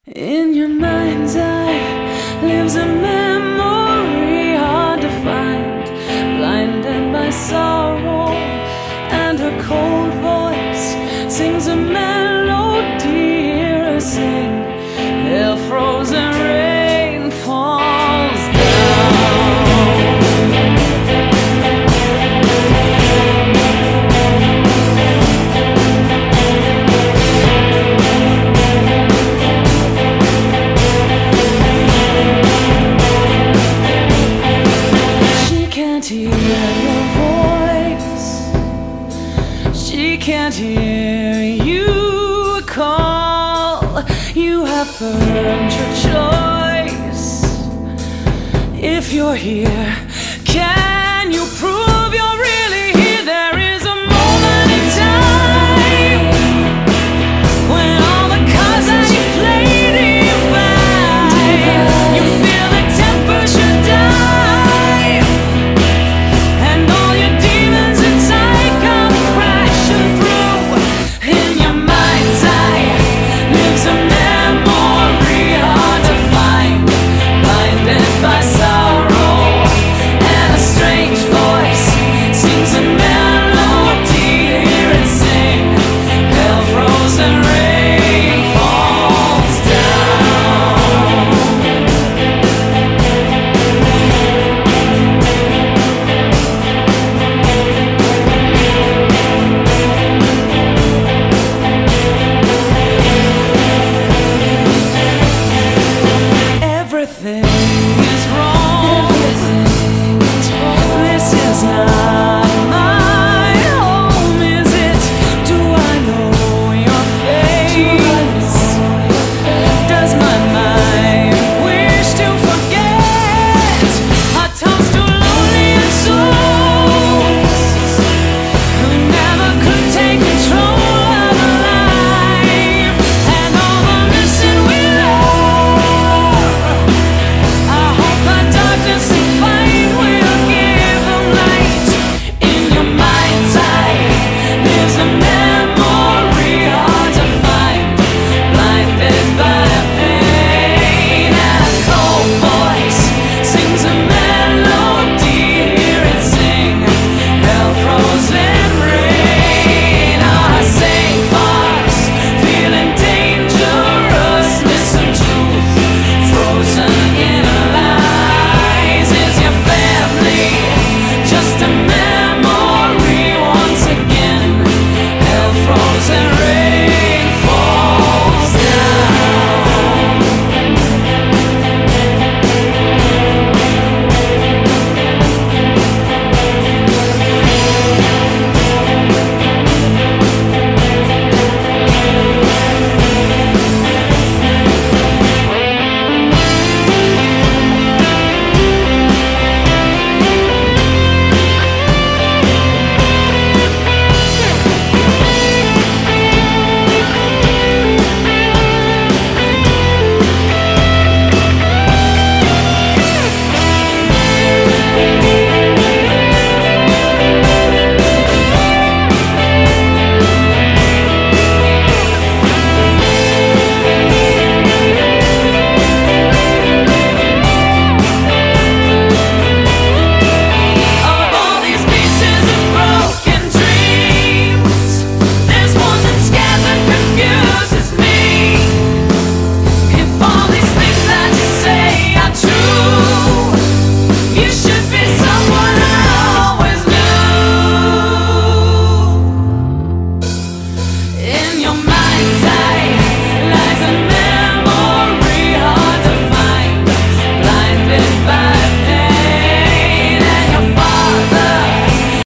In your mind's eye lives a memory hard to find, blinded by sorrow, and her cold voice sings a melody. Hear her sing, their frozen rain falls down. Hear your voice, she can't hear you call. You have earned your choice. If you're here, can you prove